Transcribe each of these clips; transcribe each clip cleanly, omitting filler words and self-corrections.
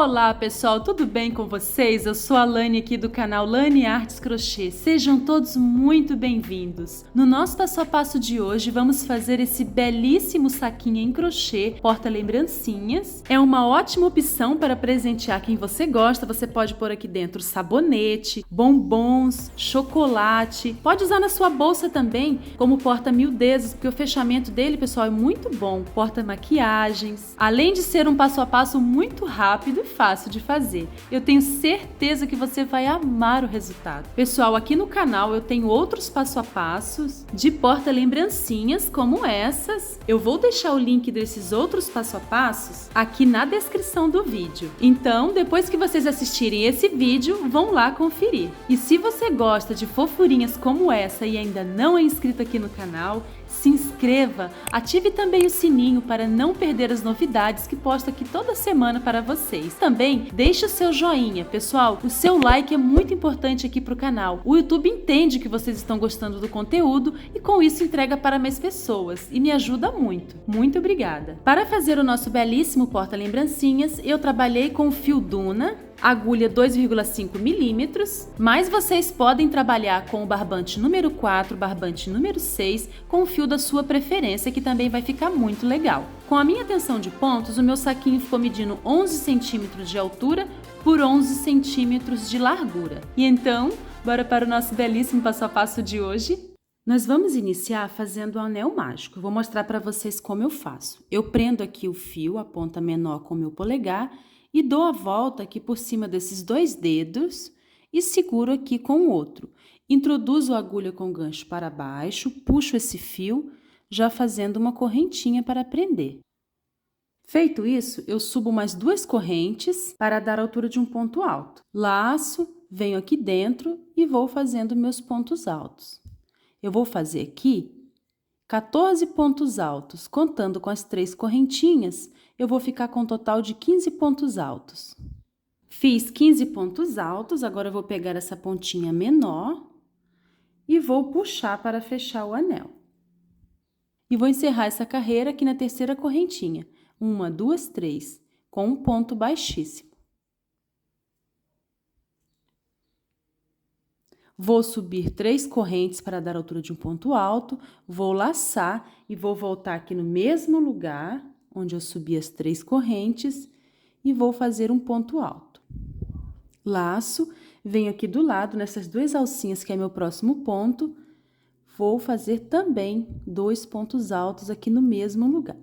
Olá pessoal, tudo bem com vocês? Eu sou a Lani aqui do canal Lani Artes Crochê. Sejam todos muito bem-vindos. No nosso passo a passo de hoje vamos fazer esse belíssimo saquinho em crochê, porta-lembrancinhas. É uma ótima opção para presentear quem você gosta. Você pode pôr aqui dentro sabonete, bombons, chocolate. Pode usar na sua bolsa também como porta-miudezas, porque o fechamento dele, pessoal, é muito bom. Porta-maquiagens. Além de ser um passo a passo muito rápido e fácil de fazer. Eu tenho certeza que você vai amar o resultado. Pessoal, aqui no canal eu tenho outros passo a passos de porta-lembrancinhas como essas. Eu vou deixar o link desses outros passo a passos aqui na descrição do vídeo. Então, depois que vocês assistirem esse vídeo, vão lá conferir. E se você gosta de fofurinhas como essa e ainda não é inscrito aqui no canal, se inscreva, ative também o sininho para não perder as novidades que posto aqui toda semana para vocês. Também deixe o seu joinha, pessoal, o seu like é muito importante aqui para o canal. O YouTube entende que vocês estão gostando do conteúdo e com isso entrega para mais pessoas e me ajuda muito. Muito obrigada! Para fazer o nosso belíssimo porta-lembrancinhas, eu trabalhei com o fio Duna, agulha 2,5 milímetros, mas vocês podem trabalhar com o barbante número 4, barbante número 6, com o fio da sua preferência, que também vai ficar muito legal. Com a minha tensão de pontos, o meu saquinho ficou medindo 11 centímetros de altura por 11 centímetros de largura. E então, bora para o nosso belíssimo passo a passo de hoje? Nós vamos iniciar fazendo o anel mágico. Eu vou mostrar para vocês como eu faço. Eu prendo aqui o fio, a ponta menor com o meu polegar, e dou a volta aqui por cima desses dois dedos e seguro aqui com o outro. Introduzo a agulha com o gancho para baixo, puxo esse fio, já fazendo uma correntinha para prender. Feito isso, eu subo mais 2 correntes para dar a altura de um ponto alto. Laço, venho aqui dentro e vou fazendo meus pontos altos. Eu vou fazer aqui 14 pontos altos, contando com as 3 correntinhas, eu vou ficar com um total de 15 pontos altos. Fiz 15 pontos altos, agora eu vou pegar essa pontinha menor e vou puxar para fechar o anel. E vou encerrar essa carreira aqui na terceira correntinha. 1, 2, 3, com um ponto baixíssimo. Vou subir 3 correntes para dar a altura de um ponto alto, vou laçar e vou voltar aqui no mesmo lugar, onde eu subi as 3 correntes, e vou fazer um ponto alto. Laço, venho aqui do lado, nessas 2 alcinhas, que é meu próximo ponto, vou fazer também 2 pontos altos aqui no mesmo lugar.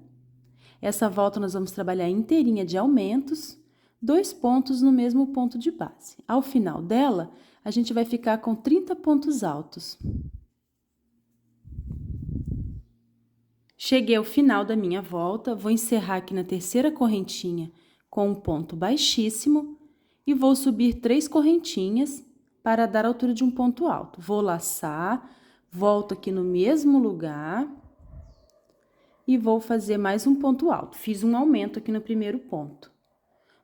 Essa volta nós vamos trabalhar inteirinha de aumentos, 2 pontos no mesmo ponto de base. Ao final dela, a gente vai ficar com 30 pontos altos. Cheguei ao final da minha volta, vou encerrar aqui na terceira correntinha com um ponto baixíssimo e vou subir 3 correntinhas para dar a altura de um ponto alto. Vou laçar, volto aqui no mesmo lugar e vou fazer mais um ponto alto. Fiz um aumento aqui no primeiro ponto.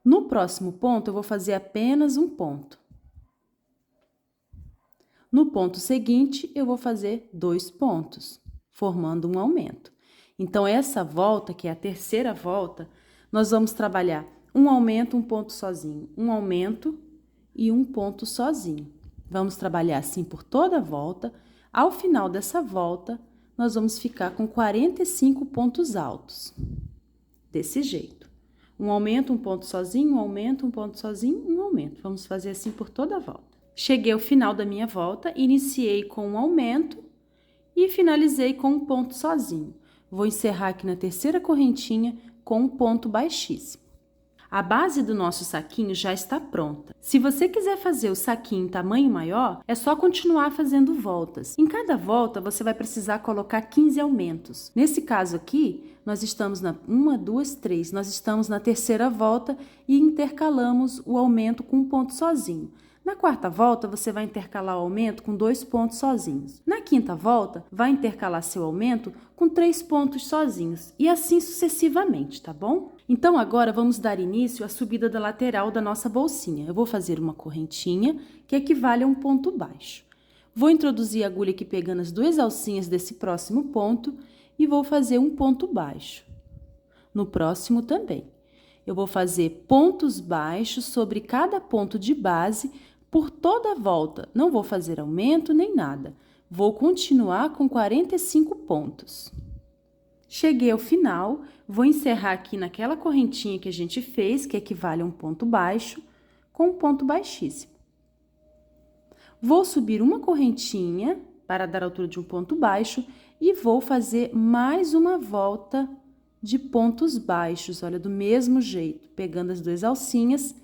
No próximo ponto, eu vou fazer apenas um ponto. No ponto seguinte, eu vou fazer 2 pontos, formando um aumento. Então, essa volta, que é a terceira volta, nós vamos trabalhar um aumento, um ponto sozinho, um aumento e um ponto sozinho. Vamos trabalhar assim por toda a volta. Ao final dessa volta, nós vamos ficar com 45 pontos altos. Desse jeito. Um aumento, um ponto sozinho, um aumento, um ponto sozinho, um aumento. Vamos fazer assim por toda a volta. Cheguei ao final da minha volta, iniciei com um aumento e finalizei com um ponto sozinho. Vou encerrar aqui na terceira correntinha com um ponto baixíssimo. A base do nosso saquinho já está pronta. Se você quiser fazer o saquinho em tamanho maior, é só continuar fazendo voltas. Em cada volta, você vai precisar colocar 15 aumentos. Nesse caso aqui, nós estamos na 1, 2, 3. Nós estamos na terceira volta e intercalamos o aumento com um ponto sozinho. Na quarta volta, você vai intercalar o aumento com 2 pontos sozinhos. Na quinta volta, vai intercalar seu aumento com 3 pontos sozinhos. E assim sucessivamente, tá bom? Então, agora vamos dar início à subida da lateral da nossa bolsinha. Eu vou fazer uma correntinha, que equivale a um ponto baixo. Vou introduzir a agulha aqui pegando as 2 alcinhas desse próximo ponto e vou fazer um ponto baixo. No próximo também. eu vou fazer pontos baixos sobre cada ponto de base por toda a volta. Não vou fazer aumento nem nada. Vou continuar com 45 pontos. Cheguei ao final, vou encerrar aqui naquela correntinha que a gente fez, que equivale a um ponto baixo, com um ponto baixíssimo. Vou subir uma correntinha para dar a altura de um ponto baixo e vou fazer mais uma volta de pontos baixos, olha, do mesmo jeito, pegando as duas alcinhas,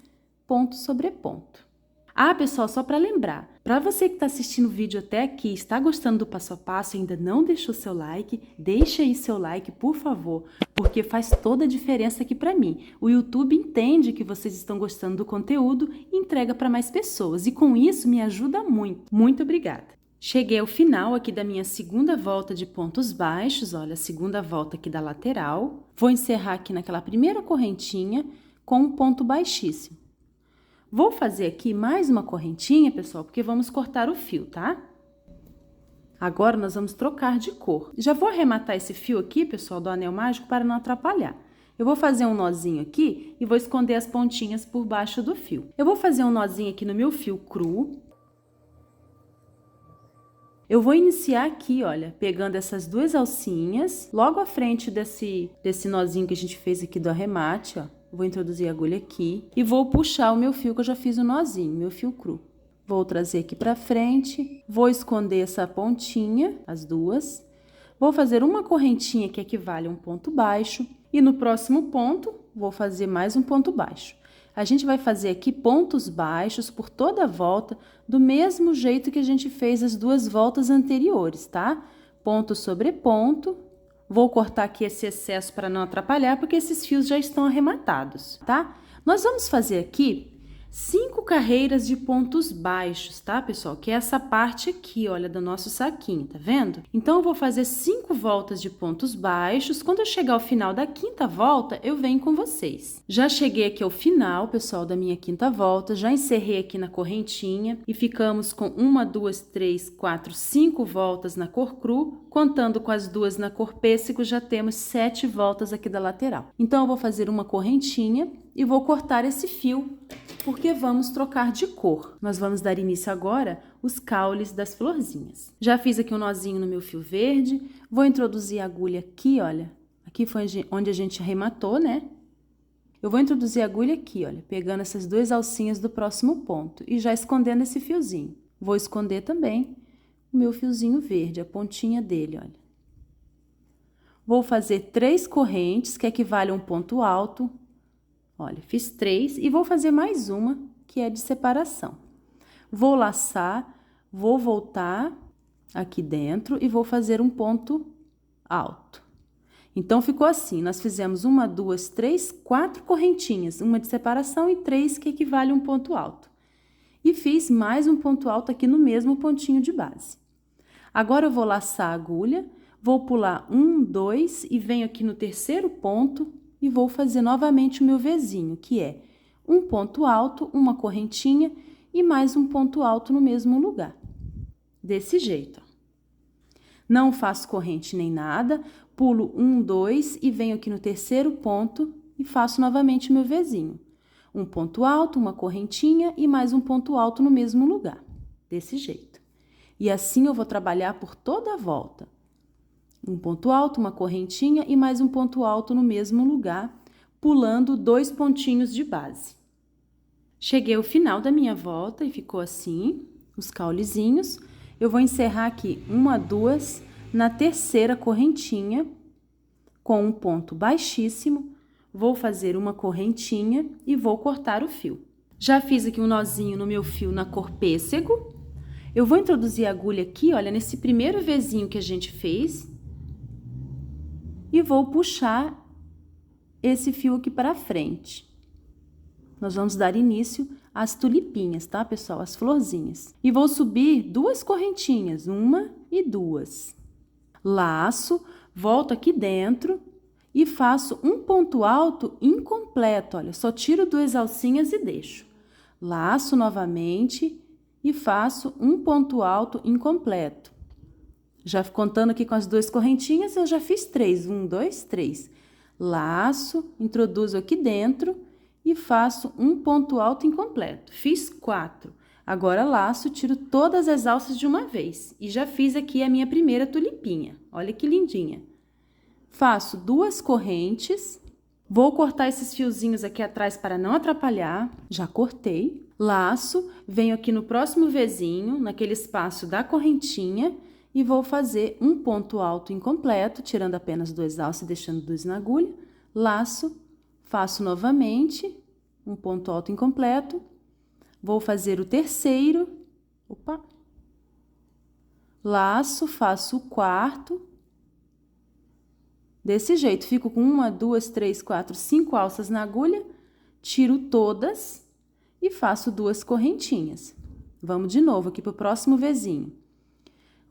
ponto sobre ponto. Ah, pessoal, só para lembrar, para você que está assistindo o vídeo até aqui, está gostando do passo a passo e ainda não deixou seu like, deixa aí seu like, por favor, porque faz toda a diferença aqui para mim. O YouTube entende que vocês estão gostando do conteúdo e entrega para mais pessoas, e com isso me ajuda muito. Muito obrigada! Cheguei ao final aqui da minha segunda volta de pontos baixos, olha, a segunda volta aqui da lateral. Vou encerrar aqui naquela primeira correntinha com um ponto baixíssimo. Vou fazer aqui mais uma correntinha, pessoal, porque vamos cortar o fio, tá? Agora, nós vamos trocar de cor. Já vou arrematar esse fio aqui, pessoal, do anel mágico para não atrapalhar. Eu vou fazer um nozinho aqui e vou esconder as pontinhas por baixo do fio. Eu vou fazer um nozinho aqui no meu fio cru. Eu vou iniciar aqui, olha, pegando essas duas alcinhas, logo à frente desse nozinho que a gente fez aqui do arremate, ó. Vou introduzir a agulha aqui e vou puxar o meu fio que eu já fiz o nozinho, meu fio cru. Vou trazer aqui pra frente, vou esconder essa pontinha, as duas. Vou fazer uma correntinha que equivale a um ponto baixo e no próximo ponto vou fazer mais um ponto baixo. A gente vai fazer aqui pontos baixos por toda a volta, do mesmo jeito que a gente fez as duas voltas anteriores, tá? Ponto sobre ponto. Vou cortar aqui esse excesso para não atrapalhar, porque esses fios já estão arrematados, tá? Nós vamos fazer aqui 5 carreiras de pontos baixos, tá, pessoal? Que é essa parte aqui, olha, do nosso saquinho, tá vendo? Então, eu vou fazer 5 voltas de pontos baixos. Quando eu chegar ao final da quinta volta, eu venho com vocês. Já cheguei aqui ao final, pessoal, da minha quinta volta. Já encerrei aqui na correntinha e ficamos com 1, 2, 3, 4, 5 voltas na cor cru. Contando com as duas na cor pêssego, já temos 7 voltas aqui da lateral. Então, eu vou fazer uma correntinha e vou cortar esse fio, porque vamos trocar de cor. Nós vamos dar início agora os caules das florzinhas. Já fiz aqui um nozinho no meu fio verde, vou introduzir a agulha aqui, olha. Aqui foi onde a gente arrematou, né? Eu vou introduzir a agulha aqui, olha, pegando essas duas alcinhas do próximo ponto e já escondendo esse fiozinho. Vou esconder também o meu fiozinho verde, a pontinha dele, olha. Vou fazer 3 correntes, que equivale a um ponto alto. Olha, fiz 3 e vou fazer mais uma, que é de separação. Vou laçar, vou voltar aqui dentro e vou fazer um ponto alto. Então, ficou assim, nós fizemos 1, 2, 3, 4 correntinhas, uma de separação e 3 que equivale a um ponto alto. E fiz mais um ponto alto aqui no mesmo pontinho de base. Agora, eu vou laçar a agulha, vou pular 1, 2 e venho aqui no terceiro ponto e vou fazer novamente o meu Vzinho, que é um ponto alto, uma correntinha e mais um ponto alto no mesmo lugar. Desse jeito, ó. Não faço corrente nem nada, pulo 1, 2 e venho aqui no terceiro ponto e faço novamente o meu Vzinho. Um ponto alto, uma correntinha e mais um ponto alto no mesmo lugar. Desse jeito. E assim eu vou trabalhar por toda a volta. Um ponto alto, uma correntinha e mais um ponto alto no mesmo lugar, pulando 2 pontinhos de base. Cheguei ao final da minha volta e ficou assim, os caulezinhos. Eu vou encerrar aqui 1, 2 na terceira correntinha, com um ponto baixíssimo. Vou fazer uma correntinha e vou cortar o fio. Já fiz aqui um nozinho no meu fio na cor pêssego. Eu vou introduzir a agulha aqui, olha, nesse primeiro Vzinho que a gente fez. E vou puxar esse fio aqui para frente. Nós vamos dar início às tulipinhas, tá, pessoal? As florzinhas. E vou subir 2 correntinhas, 1 e 2. Laço, volto aqui dentro e faço um ponto alto incompleto, olha, só tiro 2 alcinhas e deixo. Laço novamente e faço um ponto alto incompleto. Já contando aqui com as 2 correntinhas, eu já fiz 3. 1, 2, 3. laço, introduzo aqui dentro e faço um ponto alto incompleto. Fiz 4. Agora, laço, tiro todas as alças de uma vez. E já fiz aqui a minha primeira tulipinha. Olha que lindinha. Faço 2 correntes. Vou cortar esses fiozinhos aqui atrás para não atrapalhar. Já cortei. Laço, venho aqui no próximo Vzinho, naquele espaço da correntinha, e vou fazer um ponto alto incompleto, tirando apenas 2 alças e deixando 2 na agulha. Laço, faço novamente um ponto alto incompleto. Vou fazer o terceiro. Opa! Laço, faço o quarto. Desse jeito, fico com 1, 2, 3, 4, 5 alças na agulha, tiro todas e faço 2 correntinhas. Vamos de novo aqui para o próximo Vzinho.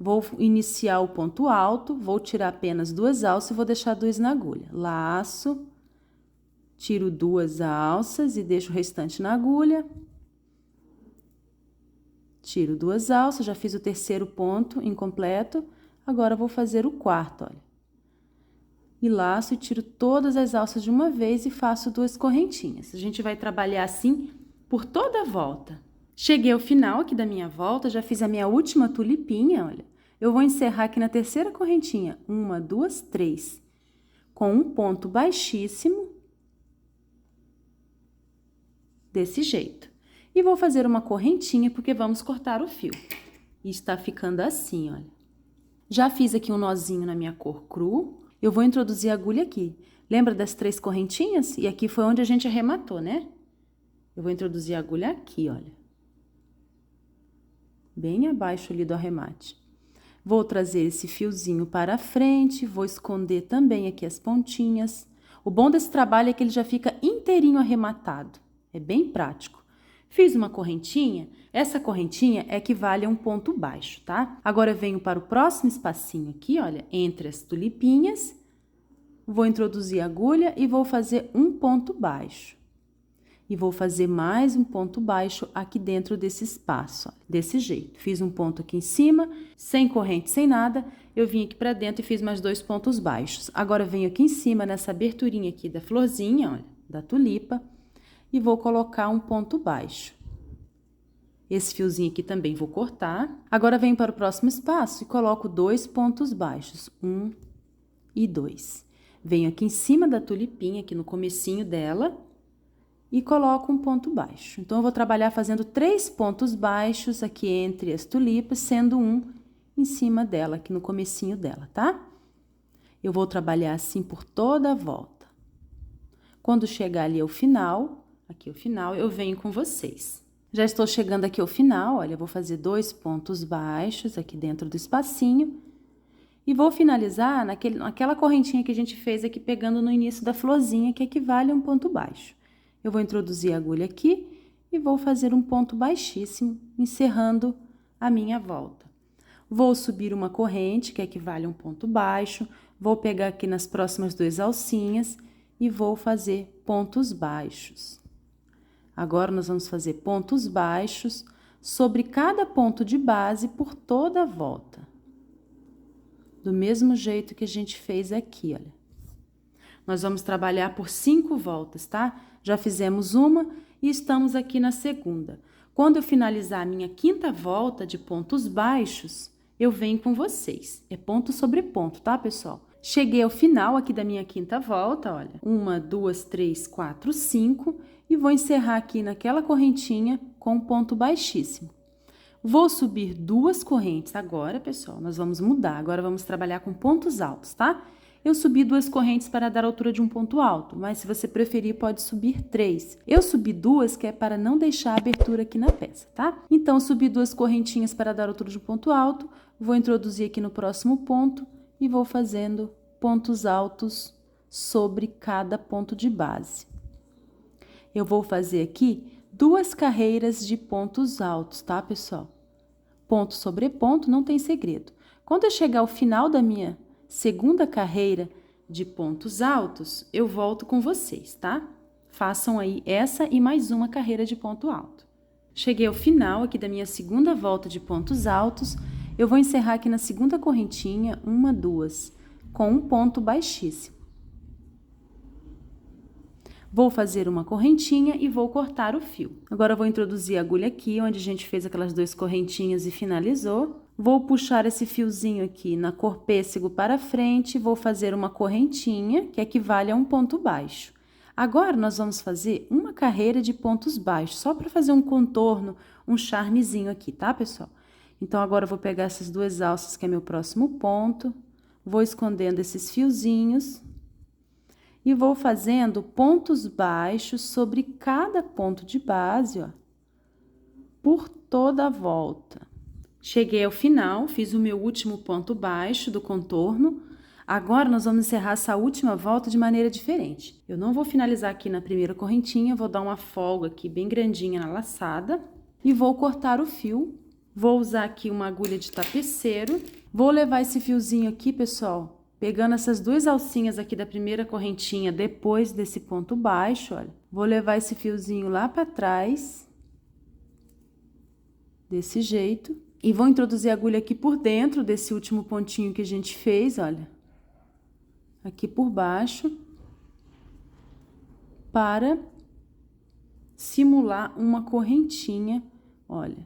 Vou iniciar o ponto alto, vou tirar apenas 2 alças e vou deixar 2 na agulha. Laço, tiro 2 alças e deixo o restante na agulha. Tiro 2 alças, já fiz o terceiro ponto incompleto, agora vou fazer o quarto, olha. E laço e tiro todas as alças de uma vez e faço 2 correntinhas. A gente vai trabalhar assim por toda a volta. Cheguei ao final aqui da minha volta, já fiz a minha última tulipinha, olha. Eu vou encerrar aqui na terceira correntinha, 1, 2, 3, com um ponto baixíssimo, desse jeito. E vou fazer uma correntinha, porque vamos cortar o fio. E está ficando assim, olha. Já fiz aqui um nozinho na minha cor cru. Eu vou introduzir a agulha aqui. Lembra das 3 correntinhas? E aqui foi onde a gente arrematou, né? Eu vou introduzir a agulha aqui, olha. Bem abaixo ali do arremate. Vou trazer esse fiozinho para a frente, vou esconder também aqui as pontinhas. O bom desse trabalho é que ele já fica inteirinho arrematado. É bem prático. Fiz uma correntinha, essa correntinha equivale a um ponto baixo, tá? Agora, eu venho para o próximo espacinho aqui, olha, entre as tulipinhas. Vou introduzir a agulha e vou fazer um ponto baixo. E vou fazer mais um ponto baixo aqui dentro desse espaço, olha, desse jeito. Fiz um ponto aqui em cima, sem corrente, sem nada. Eu vim aqui para dentro e fiz mais 2 pontos baixos. Agora, eu venho aqui em cima, nessa aberturinha aqui da florzinha, olha, da tulipa. E vou colocar um ponto baixo. Esse fiozinho aqui também vou cortar. Agora, venho para o próximo espaço e coloco 2 pontos baixos, 1 e 2. Venho aqui em cima da tulipinha, aqui no comecinho dela, e coloco um ponto baixo. Então, eu vou trabalhar fazendo 3 pontos baixos aqui entre as tulipas, sendo um em cima dela, aqui no comecinho dela, tá? Eu vou trabalhar assim por toda a volta. Quando chegar ali ao final... Aqui ao final, eu venho com vocês. Já estou chegando aqui ao final, olha, eu vou fazer 2 pontos baixos aqui dentro do espacinho. E vou finalizar naquela correntinha que a gente fez aqui, pegando no início da florzinha, que equivale a um ponto baixo. Eu vou introduzir a agulha aqui e vou fazer um ponto baixíssimo, encerrando a minha volta. Vou subir uma corrente, que equivale a um ponto baixo. Vou pegar aqui nas próximas 2 alcinhas e vou fazer pontos baixos. Agora, nós vamos fazer pontos baixos sobre cada ponto de base por toda a volta. Do mesmo jeito que a gente fez aqui, olha. Nós vamos trabalhar por 5 voltas, tá? Já fizemos uma e estamos aqui na segunda. Quando eu finalizar a minha 5ª volta de pontos baixos, eu venho com vocês. É ponto sobre ponto, tá, pessoal? Cheguei ao final aqui da minha 5ª volta, olha. 1, 2, 3, 4, 5... E vou encerrar aqui naquela correntinha com um ponto baixíssimo. Vou subir 2 correntes agora, pessoal, nós vamos mudar. Agora, vamos trabalhar com pontos altos, tá? Eu subi 2 correntes para dar a altura de um ponto alto, mas se você preferir, pode subir 3. Eu subi 2, que é para não deixar a abertura aqui na peça, tá? Então, subi 2 correntinhas para dar a altura de um ponto alto, vou introduzir aqui no próximo ponto e vou fazendo pontos altos sobre cada ponto de base. Eu vou fazer aqui 2 carreiras de pontos altos, tá, pessoal? Ponto sobre ponto, não tem segredo. Quando eu chegar ao final da minha 2ª carreira de pontos altos, eu volto com vocês, tá? Façam aí essa e mais uma carreira de ponto alto. Cheguei ao final aqui da minha 2ª volta de pontos altos, eu vou encerrar aqui na 2ª correntinha, 1, 2, com um ponto baixíssimo. Vou fazer uma correntinha e vou cortar o fio. Agora, eu vou introduzir a agulha aqui, onde a gente fez aquelas 2 correntinhas e finalizou. Vou puxar esse fiozinho aqui na cor pêssego para frente, vou fazer uma correntinha, que equivale a um ponto baixo. Agora, nós vamos fazer uma carreira de pontos baixos, só para fazer um contorno, um charmezinho aqui, tá, pessoal? Então, agora eu vou pegar essas 2 alças, que é meu próximo ponto, vou escondendo esses fiozinhos e vou fazendo pontos baixos sobre cada ponto de base, ó, por toda a volta. Cheguei ao final, fiz o meu último ponto baixo do contorno. Agora, nós vamos encerrar essa última volta de maneira diferente. Eu não vou finalizar aqui na primeira correntinha, vou dar uma folga aqui bem grandinha na laçada e vou cortar o fio. Vou usar aqui uma agulha de tapeceiro. Vou levar esse fiozinho aqui, pessoal, pegando essas 2 alcinhas aqui da primeira correntinha depois desse ponto baixo, olha. Vou levar esse fiozinho lá para trás, desse jeito. E vou introduzir a agulha aqui por dentro desse último pontinho que a gente fez, olha. Aqui por baixo, para simular uma correntinha, olha.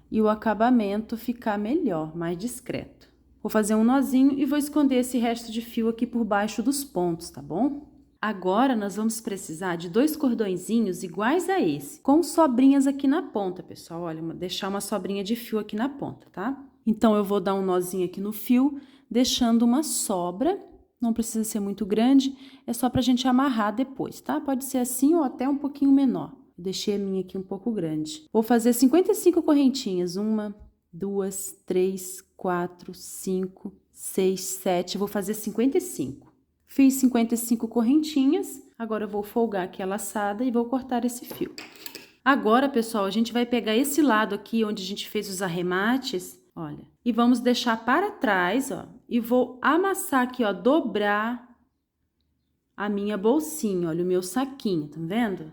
E o acabamento ficar melhor, mais discreto. Vou fazer um nozinho e vou esconder esse resto de fio aqui por baixo dos pontos, tá bom? Agora, nós vamos precisar de 2 cordõezinhos iguais a esse, com sobrinhas aqui na ponta, pessoal. Olha, deixar uma sobrinha de fio aqui na ponta, tá? Então, eu vou dar um nozinho aqui no fio, deixando uma sobra. Não precisa ser muito grande, é só pra gente amarrar depois, tá? Pode ser assim ou até um pouquinho menor. Deixei a minha aqui um pouco grande. Vou fazer 55 correntinhas. 1, 2, 3, 4, 5, 6, 7. Vou fazer 55. Fiz 55 correntinhas. Agora eu vou folgar aqui a laçada e vou cortar esse fio. Agora, pessoal, a gente vai pegar esse lado aqui onde a gente fez os arremates, olha, e vamos deixar para trás, ó, e vou amassar aqui, ó, dobrar a minha bolsinha, olha, o meu saquinho, tá vendo?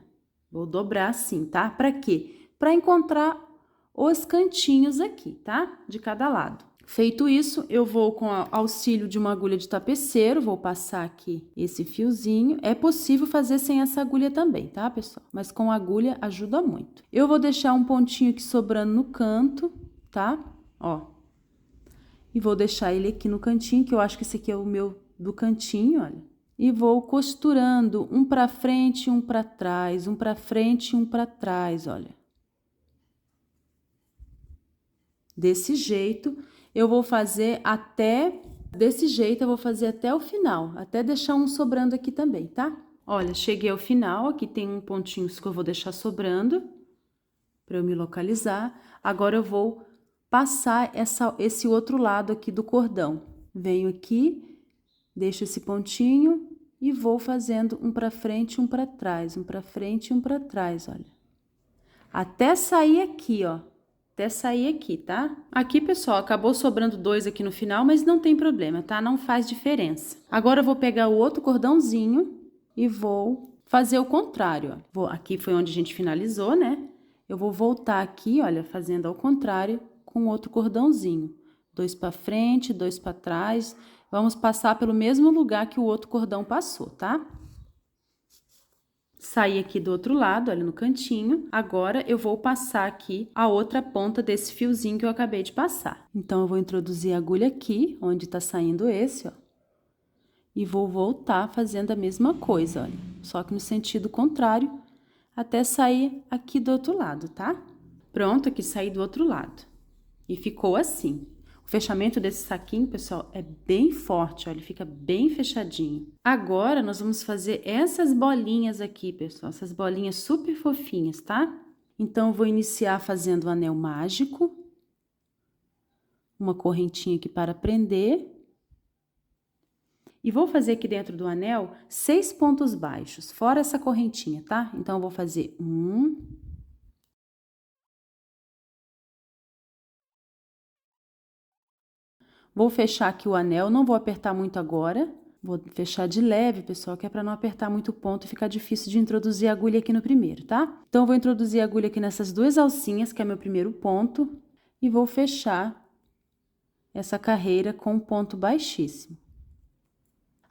Vou dobrar assim, tá? Pra quê? Pra encontrar os cantinhos aqui, tá? De cada lado. Feito isso, eu vou com o auxílio de uma agulha de tapeceiro, vou passar aqui esse fiozinho. É possível fazer sem essa agulha também, tá, pessoal? Mas com a agulha ajuda muito. Eu vou deixar um pontinho aqui sobrando no canto, tá? Ó. E vou deixar ele aqui no cantinho, que eu acho que esse aqui é o meu do cantinho, olha. E vou costurando um pra frente e um pra trás, um pra frente e um pra trás, olha. Desse jeito, eu vou fazer até... Desse jeito, eu vou fazer até o final, até deixar um sobrando aqui também, tá? Olha, cheguei ao final, aqui tem um pontinho que eu vou deixar sobrando, pra eu me localizar. Agora, eu vou passar esse outro lado aqui do cordão. Venho aqui, deixo esse pontinho e vou fazendo um pra frente, um pra trás, um pra frente e um pra trás, olha. Até sair aqui, ó. Até sair aqui, tá? Aqui, pessoal, acabou sobrando 2 aqui no final, mas não tem problema, tá? Não faz diferença. Agora, eu vou pegar o outro cordãozinho e vou fazer o contrário, ó. Aqui foi onde a gente finalizou, né? Eu vou voltar aqui, olha, fazendo ao contrário com outro cordãozinho. 2 pra frente, 2 pra trás. Vamos passar pelo mesmo lugar que o outro cordão passou, tá? Saí aqui do outro lado, olha, no cantinho. Agora, eu vou passar aqui a outra ponta desse fiozinho que eu acabei de passar. Então, eu vou introduzir a agulha aqui, onde tá saindo esse, ó. E vou voltar fazendo a mesma coisa, olha. Só que no sentido contrário, até sair aqui do outro lado, tá? Pronto, aqui saí do outro lado. E ficou assim. O fechamento desse saquinho, pessoal, é bem forte, ó, ele fica bem fechadinho. Agora, nós vamos fazer essas bolinhas aqui, pessoal, essas bolinhas super fofinhas, tá? Então, eu vou iniciar fazendo o anel mágico. Uma correntinha aqui para prender. E vou fazer aqui dentro do anel 6 pontos baixos, fora essa correntinha, tá? Então, eu vou fazer 1... Vou fechar aqui o anel, não vou apertar muito agora. Vou fechar de leve, pessoal, que é para não apertar muito o ponto e ficar difícil de introduzir a agulha aqui no primeiro, tá? Então, eu vou introduzir a agulha aqui nessas 2 alcinhas, que é meu primeiro ponto, e vou fechar essa carreira com um ponto baixíssimo.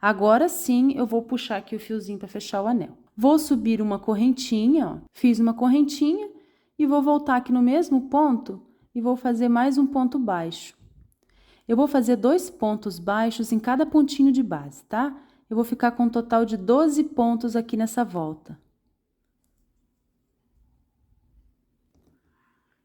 Agora sim, eu vou puxar aqui o fiozinho para fechar o anel. Vou subir uma correntinha, ó. Fiz uma correntinha e vou voltar aqui no mesmo ponto e vou fazer mais um ponto baixo. Eu vou fazer 2 pontos baixos em cada pontinho de base, tá? Eu vou ficar com um total de 12 pontos aqui nessa volta.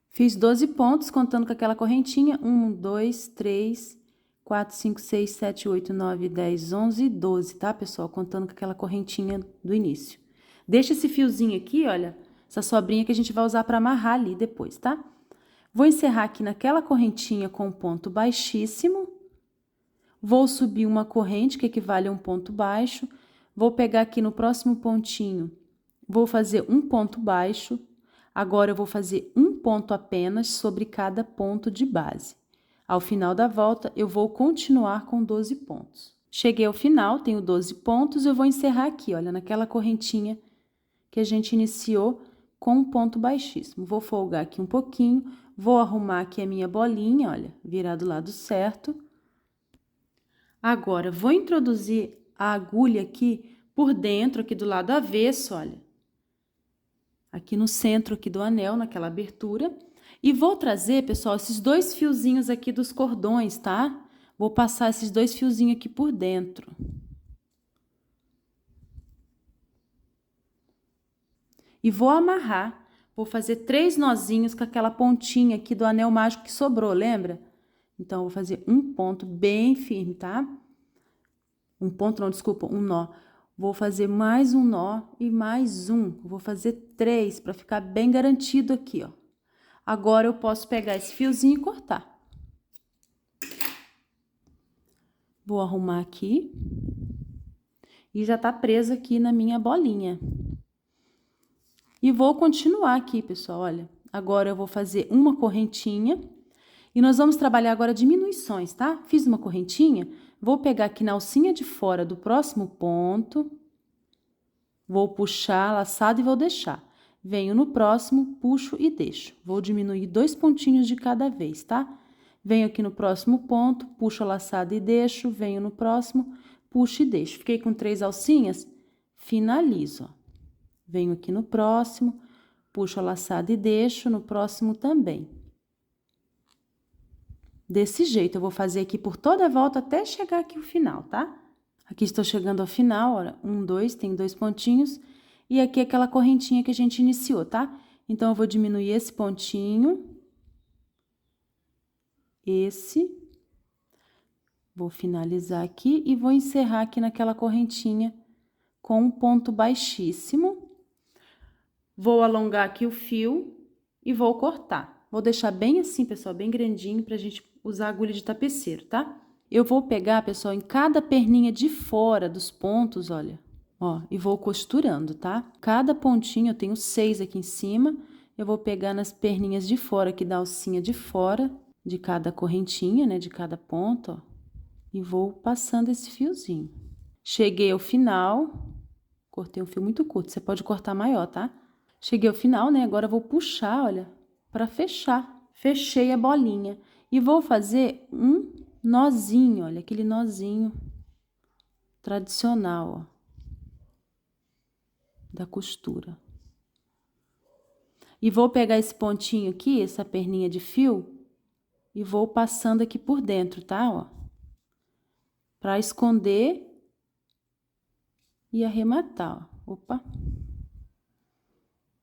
Fiz 12 pontos, contando com aquela correntinha. 1, 2, 3, 4, 5, 6, 7, 8, 9, 10, 11 e 12, tá, pessoal? Contando com aquela correntinha do início. Deixa esse fiozinho aqui, olha, essa sobrinha que a gente vai usar para amarrar ali depois, tá? Vou encerrar aqui naquela correntinha com um ponto baixíssimo. Vou subir uma corrente que equivale a um ponto baixo. Vou pegar aqui no próximo pontinho, vou fazer um ponto baixo. Agora, eu vou fazer um ponto apenas sobre cada ponto de base. Ao final da volta, eu vou continuar com 12 pontos. Cheguei ao final, tenho 12 pontos, eu vou encerrar aqui, olha, naquela correntinha que a gente iniciou com um ponto baixíssimo. Vou folgar aqui um pouquinho, vou arrumar aqui a minha bolinha, olha, virar do lado certo. Agora, vou introduzir a agulha aqui por dentro, aqui do lado avesso, olha. Aqui no centro aqui do anel, naquela abertura. E vou trazer, pessoal, esses 2 fiozinhos aqui dos cordões, tá? Vou passar esses 2 fiozinhos aqui por dentro. E vou amarrar. Vou fazer 3 nozinhos com aquela pontinha aqui do anel mágico que sobrou, lembra? Então, eu vou fazer um ponto bem firme, tá? Um ponto, não, desculpa, um nó. Vou fazer mais um nó e mais um. Vou fazer 3 para ficar bem garantido aqui, ó. Agora, eu posso pegar esse fiozinho e cortar. Vou arrumar aqui. E já tá presa aqui na minha bolinha. E vou continuar aqui, pessoal, olha. Agora, eu vou fazer uma correntinha. E nós vamos trabalhar agora diminuições, tá? Fiz uma correntinha, vou pegar aqui na alcinha de fora do próximo ponto. Vou puxar, laçado e vou deixar. Venho no próximo, puxo e deixo. Vou diminuir 2 pontinhos de cada vez, tá? Venho aqui no próximo ponto, puxo a laçada e deixo. Venho no próximo, puxo e deixo. Fiquei com 3 alcinhas, finalizo, ó. Venho aqui no próximo, puxo a laçada e deixo. No próximo também. Desse jeito, eu vou fazer aqui por toda a volta até chegar aqui o final, tá? Aqui estou chegando ao final, olha, 1, 2, tem 2 pontinhos. E aqui aquela correntinha que a gente iniciou, tá? Então, eu vou diminuir esse pontinho. Esse. Vou finalizar aqui e vou encerrar aqui naquela correntinha com um ponto baixíssimo. Vou alongar aqui o fio e vou cortar. Vou deixar bem assim, pessoal, bem grandinho pra gente usar a agulha de tapeceiro, tá? Eu vou pegar, pessoal, em cada perninha de fora dos pontos, olha, ó, e vou costurando, tá? Cada pontinho, eu tenho 6 aqui em cima, eu vou pegar nas perninhas de fora, aqui da alcinha de fora, de cada correntinha, né, de cada ponto, ó, e vou passando esse fiozinho. Cheguei ao final, cortei um fio muito curto, você pode cortar maior, tá? Cheguei ao final, né, agora eu vou puxar, olha, pra fechar. Fechei a bolinha e vou fazer um nozinho, olha, aquele nozinho tradicional, ó, da costura. E vou pegar esse pontinho aqui, essa perninha de fio, e vou passando aqui por dentro, tá, ó, pra esconder e arrematar, ó. Opa!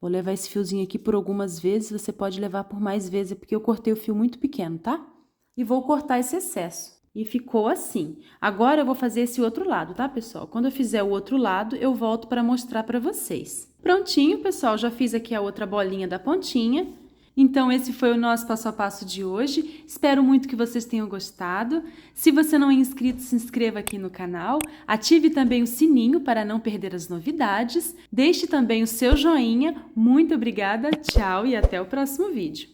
Vou levar esse fiozinho aqui por algumas vezes, você pode levar por mais vezes, porque eu cortei o fio muito pequeno, tá? E vou cortar esse excesso. E ficou assim. Agora, eu vou fazer esse outro lado, tá, pessoal? Quando eu fizer o outro lado, eu volto para mostrar para vocês. Prontinho, pessoal, já fiz aqui a outra bolinha da pontinha. Então, esse foi o nosso passo a passo de hoje. Espero muito que vocês tenham gostado. Se você não é inscrito, se inscreva aqui no canal. Ative também o sininho para não perder as novidades. Deixe também o seu joinha. Muito obrigada, tchau e até o próximo vídeo.